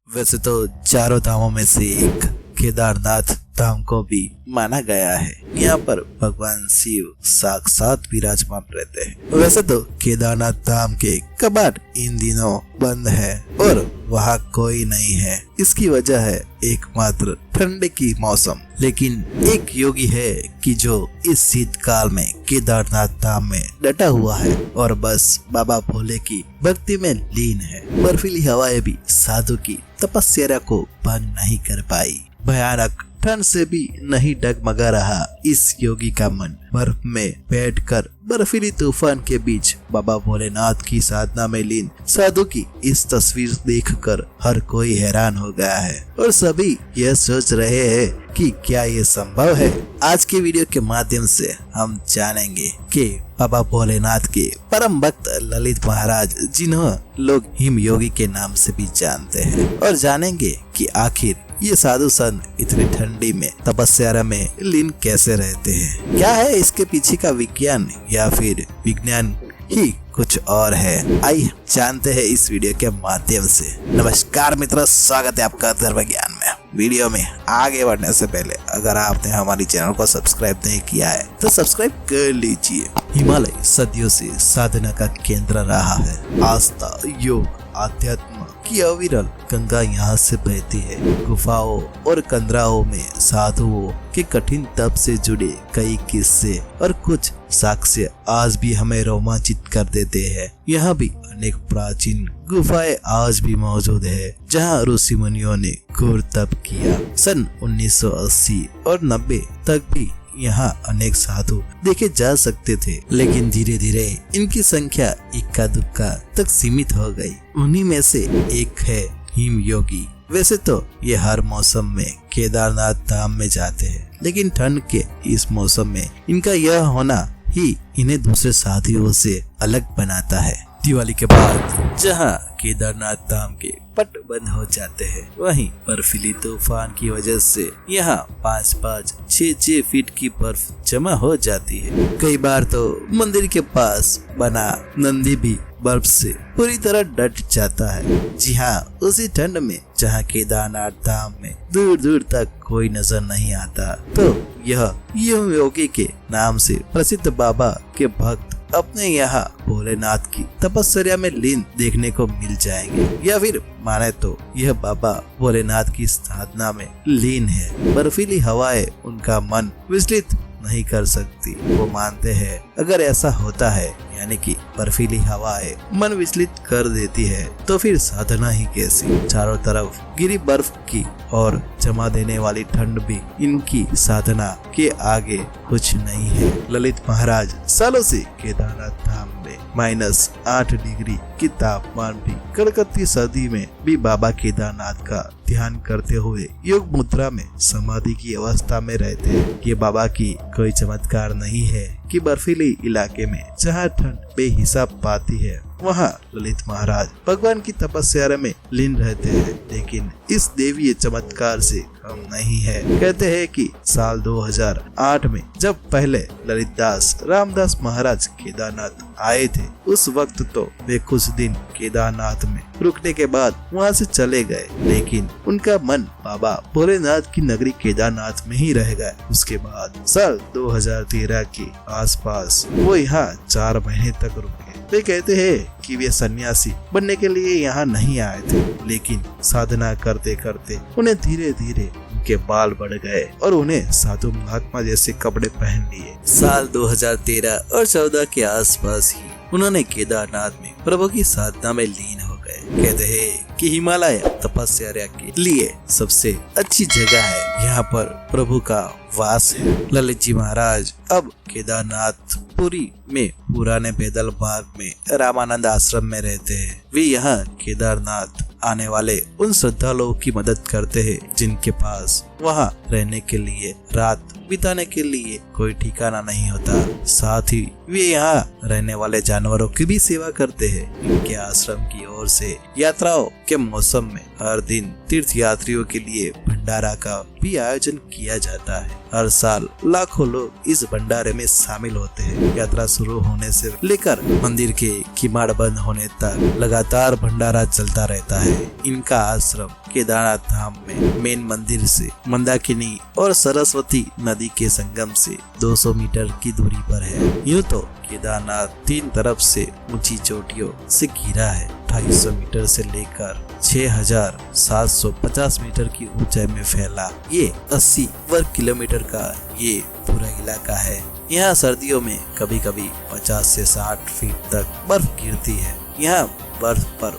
वैसे तो चारों धामों में से एक केदारनाथ धाम को भी माना गया है। यहाँ पर भगवान शिव साक्षात विराजमान रहते हैं। वैसे तो केदारनाथ धाम के कपाट इन दिनों बंद है और वहाँ कोई नहीं है। इसकी वजह है एकमात्र ठंड की मौसम। लेकिन एक योगी है कि जो इस शीतकाल में केदारनाथ धाम में डटा हुआ है और बस बाबा भोले की भक्ति में लीन है। बर्फीली हवाएं भी साधु की तपस्या को भंग नहीं कर पाई। भयानक ठंड से भी नहीं डगमगा रहा इस योगी का मन। बर्फ में बैठकर बर्फीली तूफान के बीच बाबा भोलेनाथ की साधना में लीन साधु की इस तस्वीर देखकर हर कोई हैरान हो गया है और सभी यह सोच रहे हैं कि क्या ये संभव है। आज के वीडियो के माध्यम से हम जानेंगे कि बाबा भोलेनाथ के परम भक्त ललित महाराज, जिन्हें लोग हिम योगी के नाम से भी जानते हैं, और जानेंगे कि आखिर ये साधु संत इतनी ठंडी में तपस्या में लीन कैसे रहते हैं। क्या है इसके पीछे का विज्ञान या फिर विज्ञान ही कुछ और है। आइए जानते हैं इस वीडियो के माध्यम से। नमस्कार मित्रों, स्वागत है आपका धर्म ज्ञान में। वीडियो में आगे बढ़ने से पहले अगर आपने हमारी चैनल को सब्सक्राइब नहीं किया है तो सब्सक्राइब कर लीजिए। हिमालय सदियों से साधना का केंद्र रहा है। आस्था, योग, आध्यात्म की अविरल गंगा यहाँ से बहती है। गुफाओं और कंदराओं में साधुओं के कठिन तप से जुड़े कई किस्से और कुछ साक्ष्य आज भी हमें रोमांचित कर देते हैं। यहाँ भी अनेक प्राचीन गुफाएं आज भी मौजूद है जहाँ ऋषि मुनियों ने घोर तप किया। सन 1980 और 90 तक भी यहाँ अनेक साधु देखे जा सकते थे, लेकिन धीरे धीरे इनकी संख्या इक्का दुक्का तक सीमित हो गई। उन्हीं में से एक है हिम योगी। वैसे तो ये हर मौसम में केदारनाथ धाम में जाते हैं, लेकिन ठंड के इस मौसम में इनका यह होना ही इन्हें दूसरे साथियों से अलग बनाता है। दिवाली के बाद जहाँ केदारनाथ धाम के पट बंद हो जाते हैं, वहीं बर्फीली तूफान की वजह से यहाँ 5-5, 6-6 फीट की बर्फ जमा हो जाती है। कई बार तो मंदिर के पास बना नंदी भी बर्फ से पूरी तरह डट जाता है। जी हाँ, उसी ठंड में जहाँ केदारनाथ धाम में दूर दूर तक कोई नजर नहीं आता, तो यह योगी के नाम से प्रसिद्ध बाबा के भक्त अपने यहाँ भोलेनाथ की तपस्या में लीन देखने को मिल जाएंगे। या फिर माने तो यह बाबा भोलेनाथ की साधना में लीन है। बर्फीली हवाएं उनका मन विचलित नहीं कर सकती। वो मानते हैं अगर ऐसा होता है, यानी कि बर्फीली हवाएं मन विचलित कर देती है, तो फिर साधना ही कैसी। चारों तरफ गिरी बर्फ की और जमा देने वाली ठंड भी इनकी साधना के आगे कुछ नहीं है। ललित महाराज सालों से केदारनाथ धाम में -8 डिग्री की तापमान भी कड़कती सर्दी में भी बाबा केदारनाथ का ध्यान करते हुए योग मुद्रा में समाधि की अवस्था में रहते हैं। ये बाबा की कोई चमत्कार नहीं है कि बर्फीले इलाके में जहाँ ठंड बेहिसाब पाती है, वहाँ ललित महाराज भगवान की तपस्या में लीन रहते हैं। लेकिन इस देवीय चमत्कार से कम नहीं है। कहते हैं कि साल 2008 में जब पहले ललितदास रामदास महाराज केदारनाथ आए थे, उस वक्त तो वे कुछ दिन केदारनाथ में रुकने के बाद वहाँ से चले गए, लेकिन उनका मन बाबा भोलेनाथ की नगरी केदारनाथ में ही रह गया। उसके बाद साल 2013 के आसपास वो यहाँ 4 महीने तक रुके। वे कहते हैं कि वे सन्यासी बनने के लिए यहाँ नहीं आए थे, लेकिन साधना करते करते उन्हें धीरे धीरे उनके बाल बढ़ गए और उन्हें साधु महात्मा जैसे कपड़े पहन लिए। साल 2013 और 14 के आसपास ही उन्होंने केदारनाथ में प्रभु की साधना में लीन हो गए। कहते हैं कि हिमालय तपस्या के लिए सबसे अच्छी जगह है। यहाँ पर प्रभु का वास है। ललित जी महाराज अब केदारनाथ पुरी में पुराने पैदल मार्ग में रामानंद आश्रम में रहते हैं। वे यहाँ केदारनाथ आने वाले उन श्रद्धालुओं की मदद करते हैं जिनके पास वहाँ रहने के लिए, रात बिताने के लिए कोई ठिकाना नहीं होता। साथ ही वे यहाँ रहने वाले जानवरों की भी सेवा करते हैं। इनके आश्रम की ओर से यात्राओं के मौसम में हर दिन तीर्थ यात्रियों के लिए भंडारा का भी आयोजन किया जाता है। हर साल लाखों लोग इस भंडारे में शामिल होते हैं। यात्रा शुरू होने से लेकर मंदिर के किवाड़ बंद होने तक लगातार भंडारा चलता रहता है। इनका आश्रम केदारनाथ धाम में मेन मंदिर से मंदाकिनी और सरस्वती नदी के संगम से 200 मीटर की दूरी पर है। यूँ तो केदारनाथ 3 तरफ से ऊंची चोटियों से घिरा है। 250 मीटर से लेकर 6,750 मीटर की ऊंचाई में फैला ये 80 वर्ग किलोमीटर का ये पूरा इलाका है। यहाँ सर्दियों में कभी कभी 50 से 60 फीट तक बर्फ गिरती है। यहाँ बर्फ पर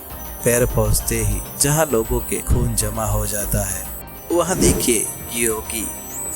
पैर पहुँचते ही जहाँ लोगों के खून जमा हो जाता है, वहाँ देखिए ये योगी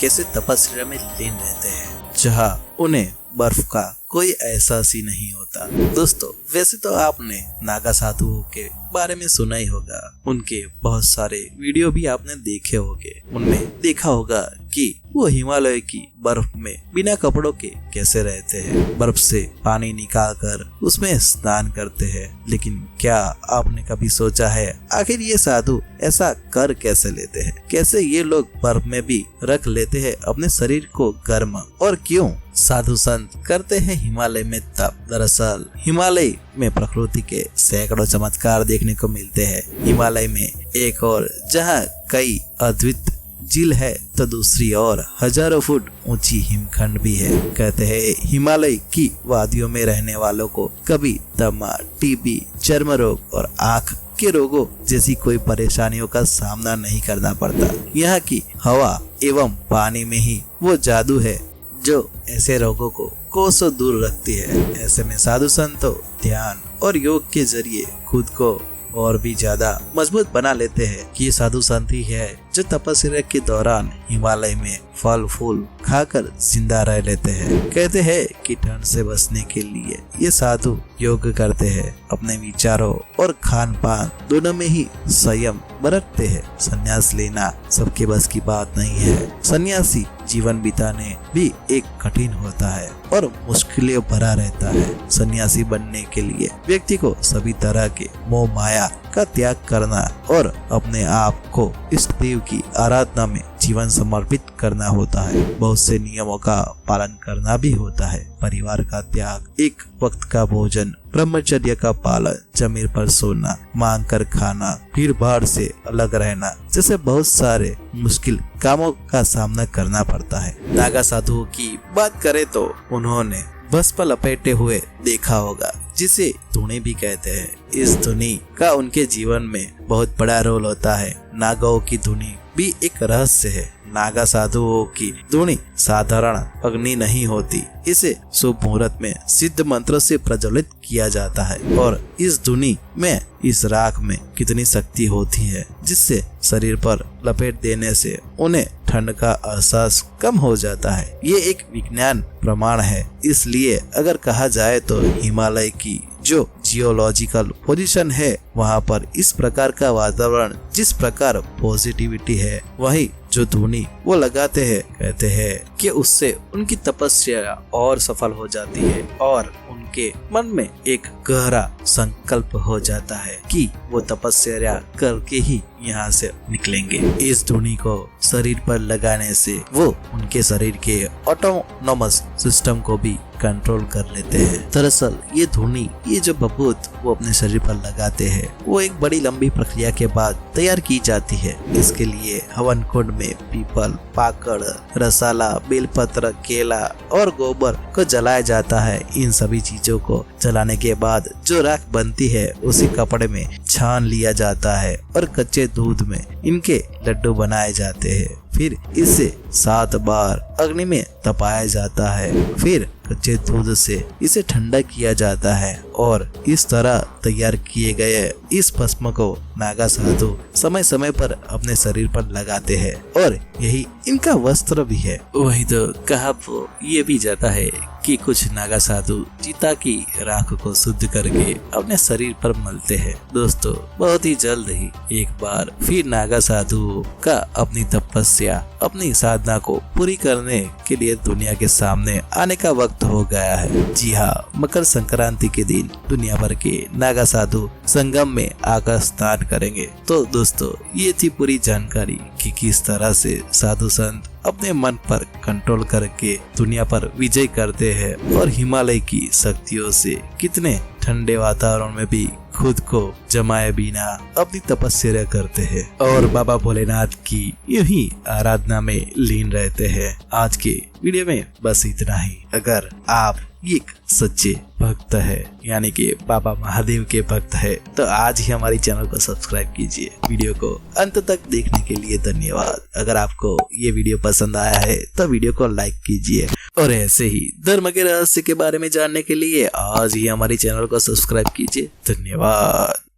कैसे तपस्या में लीन रहते हैं, जहाँ उन्हें बर्फ का कोई एहसास ही नहीं होता। दोस्तों, वैसे तो आपने नागा साधुओं के बारे में सुना ही होगा। उनके बहुत सारे वीडियो भी आपने देखे होंगे। उनमें देखा होगा कि वो हिमालय की बर्फ में बिना कपड़ों के कैसे रहते हैं। बर्फ से पानी निकाल कर उसमें स्नान करते हैं। लेकिन क्या आपने कभी सोचा है आखिर ये साधु ऐसा कर कैसे लेते हैं? कैसे ये लोग बर्फ में भी रख लेते हैं अपने शरीर को गर्म? और क्यों साधु संत करते हैं हिमालय में तप? दरअसल हिमालय में प्रकृति के सैकड़ों चमत्कार देखने को मिलते हैं। हिमालय में एक और जहाँ कई अद्भुत झील है तो दूसरी ओर हजारों फुट ऊंची हिमखंड भी है। कहते हैं हिमालय की वादियों में रहने वालों को कभी दमा, टीबी, चर्म रोग और आँख के रोगों जैसी कोई परेशानियों का सामना नहीं करना पड़ता। यहाँ की हवा एवं पानी में ही वो जादू है जो ऐसे रोगों को कोसों दूर रखती है। ऐसे में साधु संतों ध्यान और योग के जरिए खुद को और भी ज्यादा मजबूत बना लेते हैं। कि ये साधु संत ही है जो तपस्या के दौरान हिमालय में फल फूल खाकर जिंदा रह लेते हैं। कहते हैं कि ठंड से बचने के लिए ये साधु योग करते हैं। अपने विचारों और खान पान दोनों में ही संयम बरतते हैं। संन्यास लेना सबके बस की बात नहीं है। सन्यासी जीवन बिताने भी एक कठिन होता है और मुश्किलें भरा रहता है। सन्यासी बनने के लिए व्यक्ति को सभी तरह के मोह माया का त्याग करना और अपने आप को इष्ट देव की आराधना में जीवन समर्पित करना होता है। बहुत से नियमों का पालन करना भी होता है। परिवार का त्याग, एक वक्त का भोजन, ब्रह्मचर्य का पालन, जमीन पर सोना, मांग कर खाना, भीड़ भाड़ से अलग रहना जैसे बहुत सारे मुश्किल कामों का सामना करना पड़ता है। नागा साधुओं की बात करें तो उन्होंने वस्त्र लपेटे हुए देखा होगा, जिसे धुनी भी कहते हैं। इस धुनी का उनके जीवन में बहुत बड़ा रोल होता है। नागाओं की धुनी भी एक रहस्य है। नागा साधुओं की धुनी साधारण अग्नि नहीं होती। इसे शुभ मुहूर्त में सिद्ध मंत्र से प्रज्वलित किया जाता है और इस धुनी में, इस राख में कितनी शक्ति होती है जिससे शरीर पर लपेट देने से उन्हें ठंड का एहसास कम हो जाता है। ये एक विज्ञान प्रमाण है। इसलिए अगर कहा जाए तो हिमालय की जो जियोलॉजिकल पोजीशन है, वहाँ पर इस प्रकार का वातावरण, जिस प्रकार पॉजिटिविटी है, वही जो धुनी वो लगाते हैं, कहते हैं कि उससे उनकी तपस्या और सफल हो जाती है और उनके मन में एक गहरा संकल्प हो जाता है कि वो तपस्या करके ही यहाँ से निकलेंगे। इस धुनी को शरीर पर लगाने से वो उनके शरीर के ऑटोनॉमस सिस्टम को भी कंट्रोल कर लेते हैं। दरअसल ये धुनी, ये जो बबूत वो अपने शरीर पर लगाते हैं, वो एक बड़ी लंबी प्रक्रिया के बाद तैयार की जाती है। इसके लिए हवन कुंड में पीपल, पाकड़, रसाला, बेलपत्र, केला और गोबर को जलाया जाता है। इन सभी चीजों को जलाने के बाद जो राख बनती है उसी कपड़े में छान लिया जाता है और कच्चे दूध में इनके लड्डू बनाए जाते हैं। फिर इसे 7 बार अग्नि में तपाया जाता है। फिर कच्चे दूध से इसे ठंडा किया जाता है और इस तरह तैयार किए गए इस भस्म को नागा साधु समय समय पर अपने शरीर पर लगाते हैं और यही इनका वस्त्र भी है। वही तो कहा ये भी जाता है कि कुछ नागा साधु चिता की राख को शुद्ध करके अपने शरीर पर मलते हैं। दोस्तों, बहुत ही जल्द ही एक बार फिर नागा साधु का अपनी तपस्या, अपनी साधना को पूरी करने करने के लिए दुनिया के सामने आने का वक्त हो गया है। जी हाँ, मकर संक्रांति के दिन दुनिया भर के नागा साधु संगम में आकर स्नान करेंगे। तो दोस्तों, ये थी पूरी जानकारी कि किस तरह से साधु संत अपने मन पर कंट्रोल करके दुनिया पर विजय करते हैं और हिमालय की शक्तियों से कितने ठंडे वातावरण में भी खुद को जमाए बिना अपनी तपस्या करते हैं और बाबा भोलेनाथ की यूं ही आराधना में लीन रहते हैं। आज के वीडियो में बस इतना ही। अगर आप एक सच्चे भक्त है यानी कि बाबा महादेव के भक्त है तो आज ही हमारे चैनल को सब्सक्राइब कीजिए। वीडियो को अंत तक देखने के लिए धन्यवाद। अगर आपको ये वीडियो पसंद आया है तो वीडियो को लाइक कीजिए और ऐसे ही धर्म के रहस्य के बारे में जानने के लिए आज ही हमारे चैनल को सब्सक्राइब कीजिए। धन्यवाद।